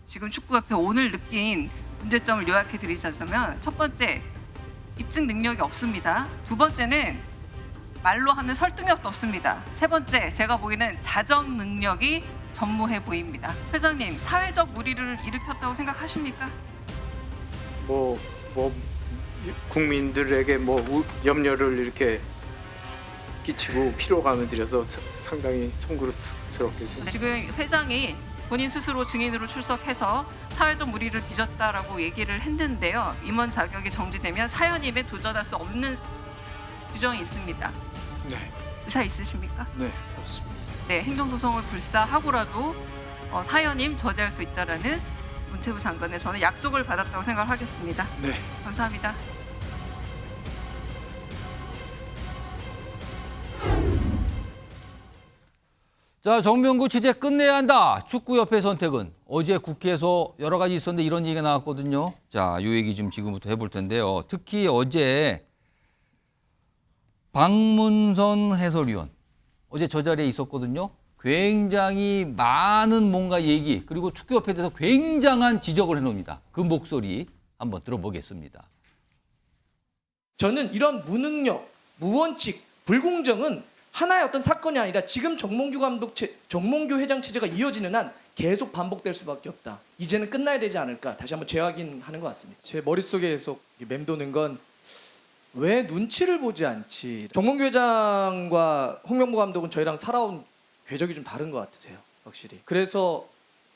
지금 축구협회 오늘 느낀 문제점을 요약해 드리자면 첫 번째, 입증 능력이 없습니다. 두 번째는 말로 하는 설득력도 없습니다. 세 번째, 제가 보기에는 자정 능력이 전무해 보입니다. 회장님, 사회적 물의를 일으켰다고 생각하십니까? 뭐 국민들에게 염려를 이렇게 끼치고 피로감을 들여서 상당히 송구스럽게 생각합니다. 지금 회장이 본인 스스로 증인으로 출석해서 사회적 물의를 빚었다라고 얘기를 했는데요. 임원 자격이 정지되면 사연임에 도전할 수 없는 규정이 있습니다. 네, 의사 있으십니까? 네, 그렇습니다. 네, 행정도성을 불사하고라도 사연임 저지할 수 있다라는 문체부 장관의 저는 약속을 받았다고 생각을 하겠습니다. 네. 감사합니다. 자, 정명구 취재 끝내야 한다. 축구협회 선택은 어제 국회에서 여러 가지 있었는데 이런 얘기가 나왔거든요. 자, 요 얘기 좀 지금부터 해볼 텐데요. 특히 어제 박문선 해설위원 어제 저 자리에 있었거든요. 굉장히 많은 뭔가 얘기 그리고 축구협회에 대해서 굉장한 지적을 해놓습니다. 그 목소리 한번 들어보겠습니다. 저는 이런 무능력, 무원칙, 불공정은 하나의 어떤 사건이 아니라 지금 정몽규 회장 체제가 이어지는 한 계속 반복될 수밖에 없다. 이제는 끝나야 되지 않을까. 다시 한번 재확인하는 것 같습니다. 제 머릿속에 계속 맴도는 건 왜 눈치를 보지 않지. 정몽규 회장과 홍명보 감독은 저희랑 살아온 궤적이 좀 다른 것 같으세요. 확실히. 그래서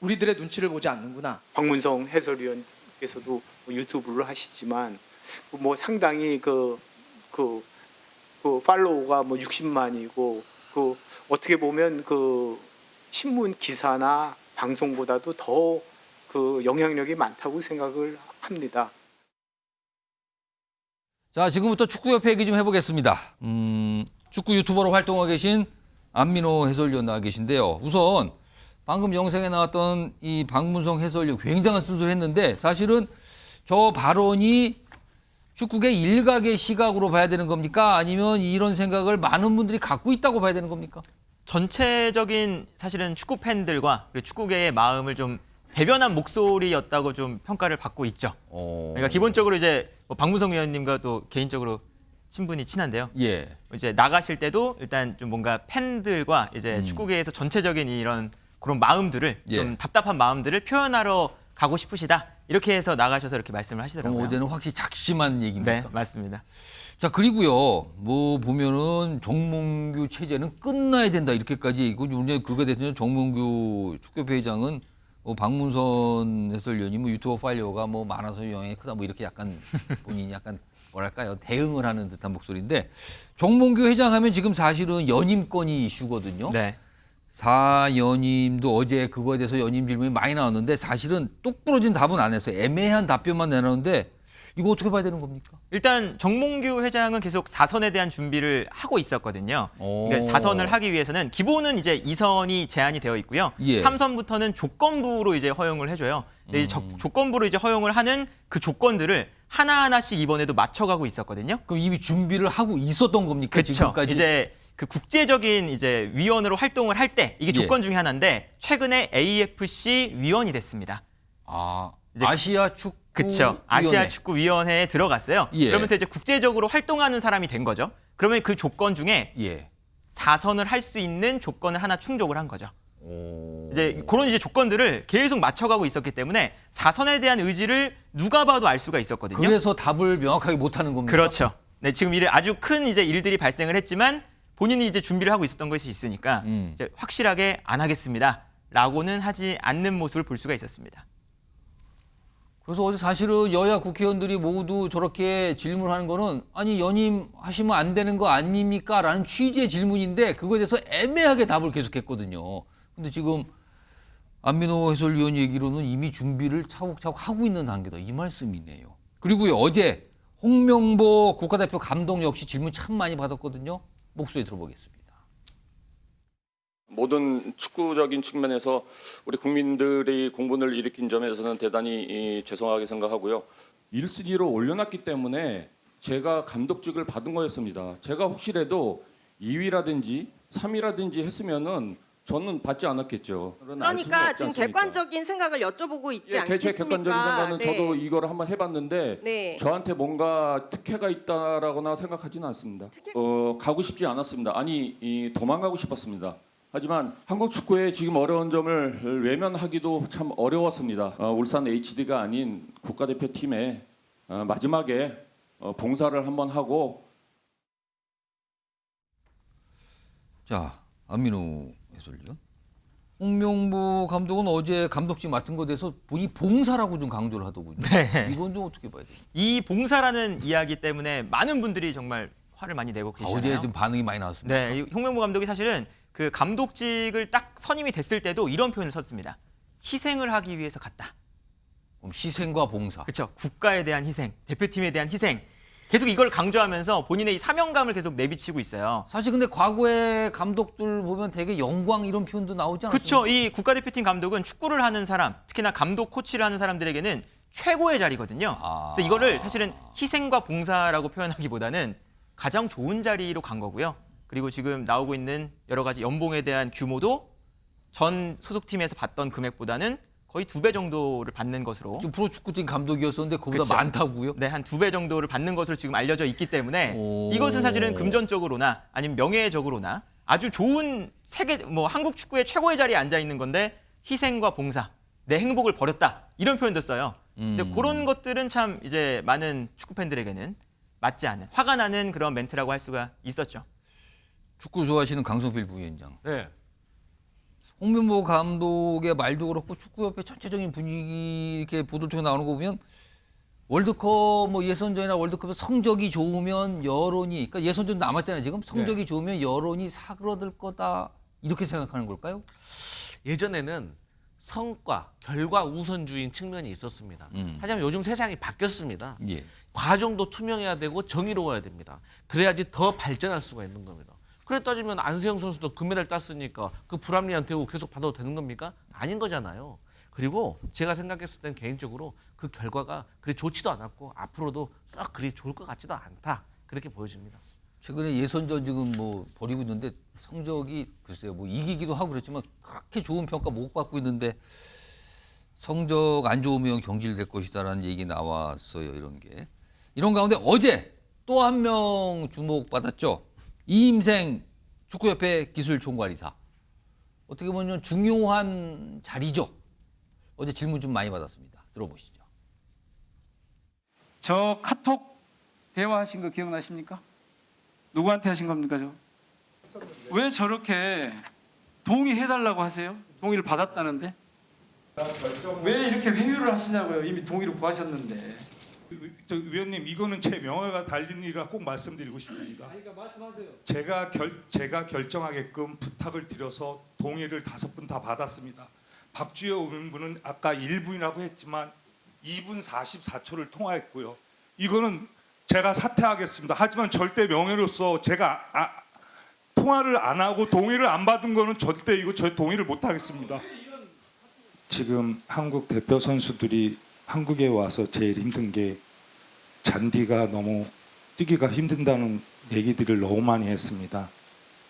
우리들의 눈치를 보지 않는구나. 박문성 해설위원께서도 유튜브를 하시지만 상당히 그 팔로우가 60만이고 어떻게 보면 그 신문 기사나 방송보다도 더 그 영향력이 많다고 생각을 합니다. 자, 지금부터 축구협회 얘기 좀 해보겠습니다. 축구 유튜버로 활동하고 계신 안민호 해설위원 나와 계신데요. 우선 방금 영상에 나왔던 이 박문성 해설위원 굉장한 순서를 했는데 사실은 저 발언이 축구계 일각의 시각으로 봐야 되는 겁니까? 아니면 이런 생각을 많은 분들이 갖고 있다고 봐야 되는 겁니까? 전체적인 사실은 축구 팬들과 그리고 축구계의 마음을 좀 대변한 목소리였다고 좀 평가를 받고 있죠. 그러니까 기본적으로 이제 박문성 위원님과 또 개인적으로 친분이 친한데요. 예. 이제 나가실 때도 일단 좀 뭔가 팬들과 이제 축구계에서 전체적인 이런 그런 마음들을 좀 답답한 마음들을 표현하러 가고 싶으시다. 이렇게 해서 나가셔서 이렇게 말씀을 하시더라고요. 어제는 확실히 작심한 얘기입니까? 네, 맞습니다. 자, 그리고요, 보면은 정몽규 체제는 끝나야 된다, 이렇게까지 얘기고, 그거에 대해서 정몽규 축구협회 회장은 박문선 해설위원이 유튜버 팔로워가 많아서 영향이 크다, 이렇게 약간 본인이 약간 뭐랄까요, 대응을 하는 듯한 목소리인데, 정몽규 회장 하면 지금 사실은 연임권이 이슈거든요. 네. 사연임도 어제 그거에 대해서 연임 질문이 많이 나왔는데 사실은 똑부러진 답은 안 했어요. 애매한 답변만 내놓는데 이거 어떻게 봐야 되는 겁니까? 일단 정몽규 회장은 계속 4선에 대한 준비를 하고 있었거든요. 그러니까 4선을 하기 위해서는 기본은 이제 2선이 제한이 되어 있고요. 예. 3선부터는 조건부로 이제 허용을 해줘요. 근데 조건부로 이제 허용을 하는 그 조건들을 하나하나씩 이번에도 맞춰가고 있었거든요. 그럼 이미 준비를 하고 있었던 겁니까? 그렇죠. 지금까지? 이제 그 국제적인 이제 위원으로 활동을 할 때 이게 조건 중에 하나인데 최근에 AFC 위원이 됐습니다. 이제 아시아 축구 그렇죠. 아시아 축구 위원회에 들어갔어요. 예. 그러면서 이제 국제적으로 활동하는 사람이 된 거죠. 그러면 그 조건 중에 4선을 할 수 있는 조건을 하나 충족을 한 거죠. 이제 그런 이제 조건들을 계속 맞춰가고 있었기 때문에 4선에 대한 의지를 누가 봐도 알 수가 있었거든요. 그래서 답을 명확하게 못 하는 겁니까? 그렇죠. 네, 지금 아주 큰 이제 일들이 발생을 했지만 본인이 이제 준비를 하고 있었던 것이 있으니까 이제 확실하게 안 하겠습니다라고는 하지 않는 모습을 볼 수가 있었습니다. 그래서 어제 사실은 여야 국회의원들이 모두 저렇게 질문하는 거는 아니 연임하시면 안 되는 거 아닙니까? 라는 취지의 질문인데 그거에 대해서 애매하게 답을 계속했거든요. 근데 지금 안민호 해설위원 얘기로는 이미 준비를 차곡차곡 하고 있는 단계다. 이 말씀이네요. 그리고요, 어제 홍명보 국가대표 감독 역시 질문 참 많이 받았거든요. 목소리 들어보겠습니다. 모든 축구적인 측면에서 우리 국민들이 공분을 일으킨 점에서는 대단히 죄송하게 생각하고요. 1순위로 올려놨기 때문에 제가 감독직을 받은 거였습니다. 제가 혹시라도 2위라든지 3위라든지 했으면은 저는 받지 않았겠죠. 그런 알 수는 그러니까 없지 지금 않습니까? 객관적인 생각을 여쭤보고 있지 제 않겠습니까? 객관적인 생각은 네. 저도 이거를 한번 해봤는데 네. 저한테 뭔가 특혜가 있다라거나 생각하지는 않습니다. 가고 싶지 않았습니다. 아니 도망가고 싶었습니다. 하지만 한국 축구의 지금 어려운 점을 외면하기도 참 어려웠습니다. 울산 HD가 아닌 국가대표팀에 마지막에 봉사를 한번 하고. 자, 안민우 해설위원. 홍명보 감독은 어제 감독직 맡은 것에 대해서 본인이 봉사라고 좀 강조를 하더군요. 네. 이건 좀 어떻게 봐야 돼요? 이 봉사라는 이야기 때문에 많은 분들이 정말 화를 많이 내고 계시잖아요. 어제 좀 반응이 많이 나왔습니다. 네, 이 홍명보 감독이 사실은 그 감독직을 딱 선임이 됐을 때도 이런 표현을 썼습니다. 희생을 하기 위해서 갔다. 그럼 희생과 봉사. 그렇죠. 국가에 대한 희생, 대표팀에 대한 희생. 계속 이걸 강조하면서 본인의 이 사명감을 계속 내비치고 있어요. 사실 근데 과거의 감독들 보면 되게 영광 이런 표현도 나오지 않습니까? 그렇죠. 이 국가대표팀 감독은 축구를 하는 사람, 특히나 감독 코치를 하는 사람들에게는 최고의 자리거든요. 그래서 이거를 사실은 희생과 봉사라고 표현하기보다는 가장 좋은 자리로 간 거고요. 그리고 지금 나오고 있는 여러 가지 연봉에 대한 규모도 전 소속팀에서 받던 금액보다는 거의 2배 정도를 받는 것으로. 지금 프로축구팀 감독이었었는데 그보다 그렇죠. 많다고요? 네, 한 2배 정도를 받는 것으로 지금 알려져 있기 때문에 오. 이것은 사실은 금전적으로나 아니면 명예적으로나 아주 좋은 한국 축구의 최고의 자리에 앉아 있는 건데 희생과 봉사, 내 행복을 버렸다 이런 표현도 써요. 이제 그런 것들은 참 이제 많은 축구 팬들에게는 맞지 않는 화가 나는 그런 멘트라고 할 수가 있었죠. 축구 좋아하시는 강성필 부위원장. 네. 홍명보 감독의 말도 그렇고 축구협회 전체적인 분위기 이렇게 보도 통해 나오는 거 보면 월드컵 뭐 예선전이나 월드컵에 성적이 좋으면 여론이 그러니까 예선전 남았잖아요 지금 성적이 좋으면 여론이 사그러들 거다 이렇게 생각하는 걸까요? 예전에는 성과, 결과 우선주의인 측면이 있었습니다. 하지만 요즘 세상이 바뀌었습니다. 예. 과정도 투명해야 되고 정의로워야 됩니다. 그래야지 더 발전할 수가 있는 겁니다. 그래 따지면 안세영 선수도 금메달 땄으니까 그 불합리한 대우 계속 받아도 되는 겁니까? 아닌 거잖아요. 그리고 제가 생각했을 땐 개인적으로 그 결과가 그리 좋지도 않았고 앞으로도 썩 그리 좋을 것 같지도 않다. 그렇게 보여집니다. 최근에 예선전 지금 뭐 벌이고 있는데 성적이 글쎄요 뭐 이기기도 하고 그랬지만 그렇게 좋은 평가 못 받고 있는데 성적 안 좋으면 경질될 것이다라는 얘기 나왔어요 이런 게. 이런 가운데 어제 또 한 명 주목받았죠. 이임생 축구협회 기술총괄이사. 어떻게 보면 중요한 자리죠. 어제 질문 좀 많이 받았습니다. 들어보시죠. 저 카톡 대화하신 거 기억나십니까? 누구한테 하신 겁니까 저? 왜 저렇게 동의해달라고 하세요? 동의를 받았다는데? 왜 이렇게 회유를 하시냐고요? 이미 동의를 구하셨는데. 저 위원님 이거는 제 명예가 달린 일이라 꼭 말씀드리고 싶습니다. 그러니까 말씀하세요. 제가 결정하게끔 부탁을 드려서 동의를 5분 다 받았습니다. 박주여 의원분은 아까 1분이라고 했지만 2분 44초를 통화했고요. 이거는 제가 사퇴하겠습니다. 하지만 절대 명예로서 제가 통화를 안 하고 동의를 안 받은 거는 절대 이거 저 동의를 못 하겠습니다. 지금 한국 대표 선수들이 한국에 와서 제일 힘든 게 잔디가 너무 뛰기가 힘든다는 얘기들을 너무 많이 했습니다.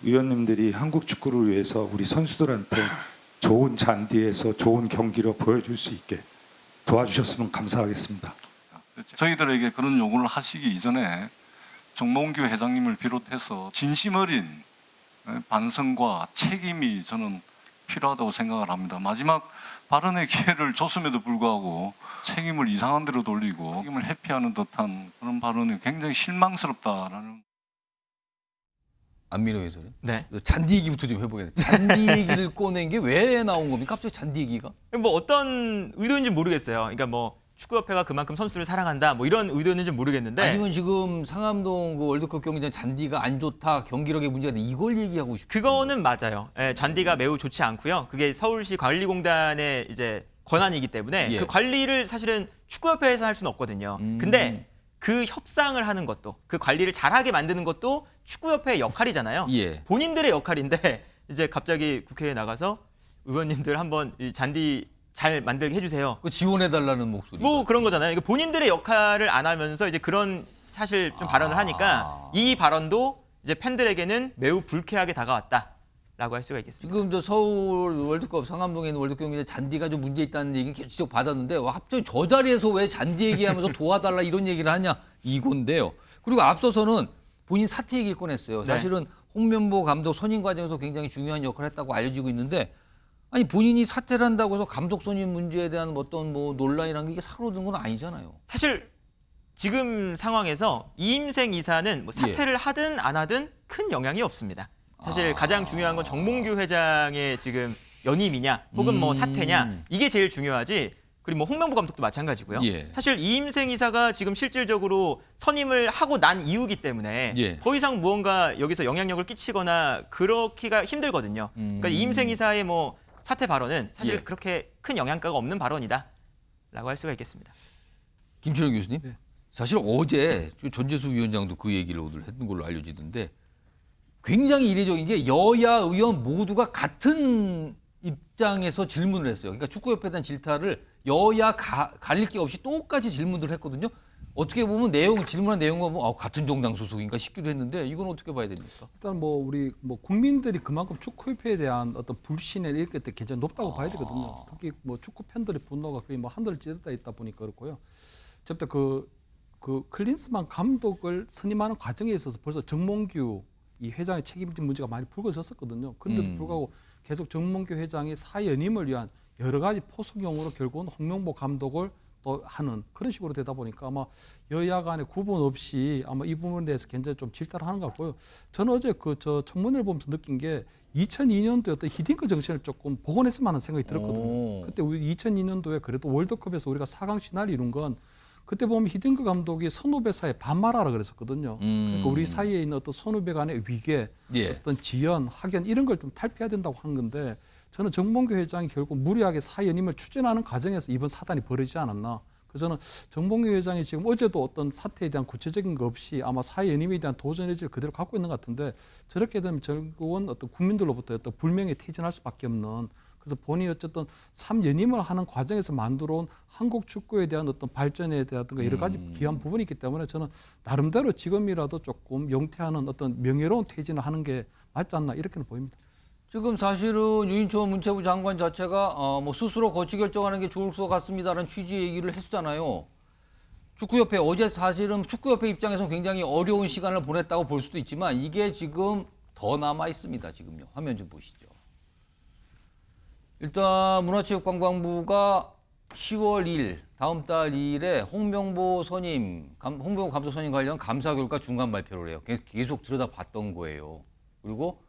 위원님들이 한국 축구를 위해서 우리 선수들한테 좋은 잔디에서 좋은 경기로 보여줄 수 있게 도와주셨으면 감사하겠습니다. 저희들에게 그런 요구를 하시기 이전에 정몽규 회장님을 비롯해서 진심 어린 반성과 책임이 저는 필요하다고 생각을 합니다. 마지막 발언의 기회를 줬음에도 불구하고 책임을 이상한 데로 돌리고 책임을 회피하는 듯한 그런 발언이 굉장히 실망스럽다라는. 안민호 해설이. 네. 잔디 얘기부터 좀 해보겠습니다. 잔디 얘기를 꺼낸 게 왜 나온 겁니까? 갑자기 잔디 얘기가? 뭐 어떤 의도인지 모르겠어요. 그러니까 뭐 축구협회가 그만큼 선수들을 사랑한다 뭐 이런 의도인지 모르겠는데 아니면 지금 상암동 그 월드컵 경기장 잔디가 안 좋다 경기력에 문제가 있다 이걸 얘기하고 싶어요. 그거는 맞아요. 예, 잔디가 매우 좋지 않고요. 그게 서울시 관리공단의 이제 권한이기 때문에 예. 그 관리를 사실은 축구협회에서 할 수는 없거든요. 근데 그 협상을 하는 것도 그 관리를 잘하게 만드는 것도 축구협회의 역할이잖아요. 예. 본인들의 역할인데 이제 갑자기 국회에 나가서 의원님들 한번 이 잔디 잘 만들게 해주세요. 그 지원해달라는 목소리. 뭐 그런 거잖아요. 이거 본인들의 역할을 안 하면서 이제 그런 사실 좀 발언을 하니까 이 발언도 이제 팬들에게는 매우 불쾌하게 다가왔다라는 라고 할 수가 있겠습니다. 지금 저 서울 월드컵 상암동에 있는 월드컵 경기장 잔디가 좀 문제 있다는 얘기 계속 지적 받았는데 와, 갑자기 저 자리에서 왜 잔디 얘기하면서 도와달라 이런 얘기를 하냐 이건데요. 그리고 앞서서는 본인 사퇴 얘기를 꺼냈어요. 사실은 홍명보 감독 선임 과정에서 굉장히 중요한 역할을 했다고 알려지고 있는데 아니 본인이 사퇴를 한다고 해서 감독 선임 문제에 대한 어떤 뭐 논란이라는 게 이게 사그러든 건 아니잖아요. 사실 지금 상황에서 이임생 이사는 뭐 사퇴를 하든 안 하든 큰 영향이 없습니다. 사실 가장 중요한 건 정몽규 회장의 지금 연임이냐 혹은 뭐 사퇴냐 이게 제일 중요하지. 그리고 뭐 홍명보 감독도 마찬가지고요. 사실 이임생 이사가 지금 실질적으로 선임을 하고 난 이유기 때문에 더 이상 무언가 여기서 영향력을 끼치거나 그렇기가 힘들거든요. 그러니까 이임생 이사의 뭐 사퇴 발언은 사실 그렇게 큰 영향가가 없는 발언이다라고 할 수가 있겠습니다. 김철영 교수님, 사실 어제 전재수 위원장도 그 얘기를 오늘 했던 걸로 알려지던데 굉장히 이례적인 게 여야 의원 모두가 같은 입장에서 질문을 했어요. 그러니까 축구협회에 대한 질타를 여야 갈릴 게 없이 똑같이 질문을 했거든요. 어떻게 보면 질문한 내용과 보면 같은 정당 소속인가 싶기도 했는데 이건 어떻게 봐야 됩니까? 일단 우리 국민들이 그만큼 축구협회에 대한 어떤 불신에 이렇게 굉장히 높다고 봐야 되거든요. 특히 축구 팬들의 분노가 거의 하늘을 찌르다 있다 보니까 그렇고요. 저때 그 클린스만 감독을 선임하는 과정에 있어서 벌써 정몽규 이 회장의 책임진 문제가 많이 불거졌었거든요. 그런데도 불구하고 계속 정몽규 회장이 사연임을 위한 여러 가지 포석용으로 결국은 홍명보 감독을 또 하는 그런 식으로 되다 보니까 아마 여야 간의 구분 없이 아마 이 부분에 대해서 굉장히 좀 질타를 하는 것 같고요. 저는 어제 저 청문회를 보면서 느낀 게 2002년도에 어떤 히딩크 정신을 조금 복원했으면 하는 생각이 들었거든요. 그때 우리 2002년도에 그래도 월드컵에서 우리가 4강 시나리오 이룬 건 그때 보면 히딩크 감독이 선후배 사이에 반말하라 그랬었거든요. 그러니까 우리 사이에 있는 어떤 선후배 간의 위계, 어떤 지연, 학연 이런 걸 좀 탈피해야 된다고 한 건데 저는 정몽규 회장이 결국 무리하게 사연임을 추진하는 과정에서 이번 사단이 벌어지지 않았나. 그래서 저는 정몽규 회장이 지금 어제도 어떤 사태에 대한 구체적인 거 없이 아마 사연임에 대한 도전 의지를 그대로 갖고 있는 것 같은데 저렇게 되면 결국은 어떤 국민들로부터 어떤 불명예 퇴진할 수밖에 없는 그래서 본인이 어쨌든 3연임을 하는 과정에서 만들어온 한국 축구에 대한 어떤 발전에 대하든가 여러 가지 귀한 부분이 있기 때문에 저는 나름대로 지금이라도 조금 용퇴하는 어떤 명예로운 퇴진을 하는 게 맞지 않나 이렇게는 보입니다. 지금 사실은 유인천 문체부 장관 자체가 스스로 거취 결정하는 게 좋을 것 같습니다라는 취지의 얘기를 했잖아요. 축구협회 어제 사실은 축구협회 입장에서는 굉장히 어려운 시간을 보냈다고 볼 수도 있지만 이게 지금 더 남아 있습니다. 지금요. 화면 좀 보시죠. 일단 문화체육관광부가 10월 2일 다음 달 2일에 홍명보 감독 선임 관련 감사 결과 중간 발표를 해요. 계속 들여다봤던 거예요. 그리고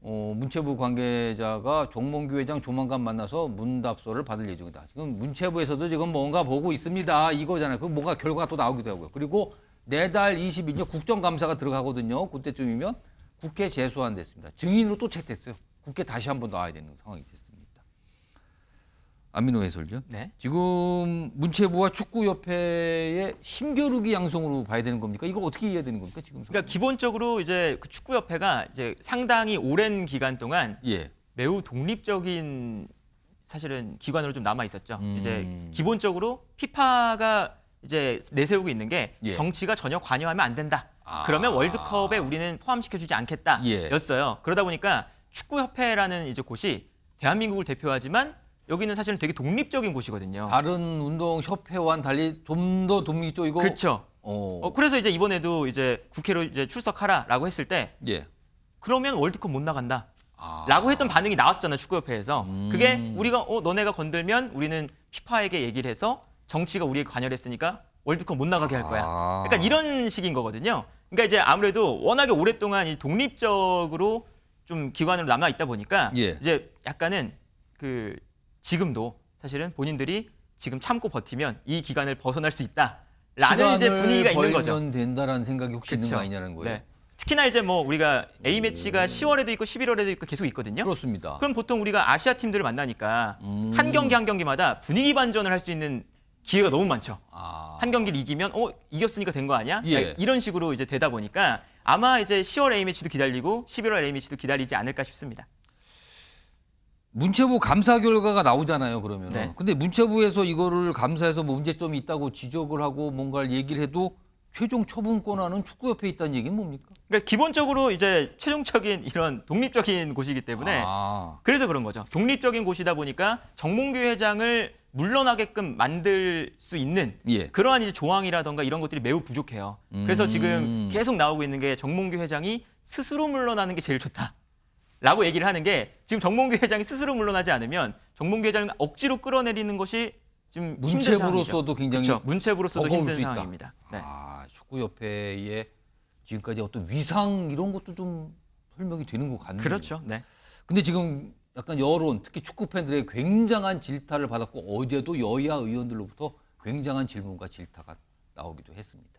문체부 관계자가 정몽규 회장 조만간 만나서 문답서를 받을 예정이다. 지금 문체부에서도 지금 뭔가 보고 있습니다. 이거잖아요. 그 뭔가 결과가 또 나오기도 하고요. 그리고 내달 20일요 국정감사가 들어가거든요. 그때쯤이면 국회 재소환됐습니다. 증인으로 또 채택됐어요. 국회 다시 한번 나와야 되는 상황이 됐습니다. 안민호 해설위원. 네. 지금 문체부와 축구협회의 힘겨루기 양성으로 봐야 되는 겁니까? 이거 어떻게 이해해야 되는 겁니까? 지금. 그러니까 기본적으로 이제 그 축구협회가 이제 상당히 오랜 기간 동안 매우 독립적인 사실은 기관으로 좀 남아 있었죠. 이제 기본적으로 피파가 이제 내세우고 있는 게 정치가 전혀 관여하면 안 된다. 그러면 월드컵에 우리는 포함시켜주지 않겠다였어요. 그러다 보니까 축구협회라는 이제 곳이 대한민국을 대표하지만 여기는 사실은 되게 독립적인 곳이거든요. 다른 운동 협회와는 달리 좀 더 독립적이고. 그렇죠. 그래서 이제 이번에도 이제 국회로 이제 출석하라라고 했을 때 그러면 월드컵 못 나간다라고 했던 반응이 나왔었잖아요. 축구협회에서. 그게 우리가 너네가 건들면 우리는 피파에게 얘기를 해서 정치가 우리에게 관여를 했으니까 월드컵 못 나가게 할 거야. 그러니까 이런 식인 거거든요. 그러니까 이제 아무래도 워낙에 오랫동안 이 독립적으로 좀 기관으로 남아 있다 보니까 이제 약간은 그 지금도 사실은 본인들이 지금 참고 버티면 이 기간을 벗어날 수 있다라는 이제 분위기가 있는 거죠. 벌면 된다라는 생각이 혹시 있는 거 아니냐는 거예요. 네. 특히나 이제 뭐 우리가 A 매치가 10월에도 있고 11월에도 있고 계속 있거든요. 그렇습니다. 그럼 보통 우리가 아시아 팀들을 만나니까 한 경기 한 경기마다 분위기 반전을 할 수 있는 기회가 너무 많죠. 한 경기를 이기면 이겼으니까 된 거 아니야? 이런 식으로 이제 되다 보니까 아마 이제 10월 A 매치도 기다리고 11월 A 매치도 기다리지 않을까 싶습니다. 문체부 감사 결과가 나오잖아요, 그러면. 근데 문체부에서 이거를 감사해서 뭐 문제점이 있다고 지적을 하고 뭔가를 얘기를 해도 최종 처분 권한은 축구협회에 있다는 얘기는 뭡니까? 그러니까 기본적으로 이제 최종적인 이런 독립적인 곳이기 때문에 그래서 그런 거죠. 독립적인 곳이다 보니까 정몽규 회장을 물러나게끔 만들 수 있는 그러한 이제 조항이라던가 이런 것들이 매우 부족해요. 그래서 지금 계속 나오고 있는 게 정몽규 회장이 스스로 물러나는 게 제일 좋다라고 얘기를 하는 게 지금 정몽규 회장이 스스로 물러나지 않으면 정몽규 회장을 억지로 끌어내리는 것이 지금 문체부로서도 굉장히 그렇죠. 문체부로서도 버거울 힘든 수 있다. 상황입니다. 네. 축구협회의 지금까지 어떤 위상 이런 것도 좀 설명이 되는 것 같네요. 그렇죠. 네. 근데 지금 약간 여론, 특히 축구 팬들의 굉장한 질타를 받았고 어제도 여야 의원들로부터 굉장한 질문과 질타가 나오기도 했습니다.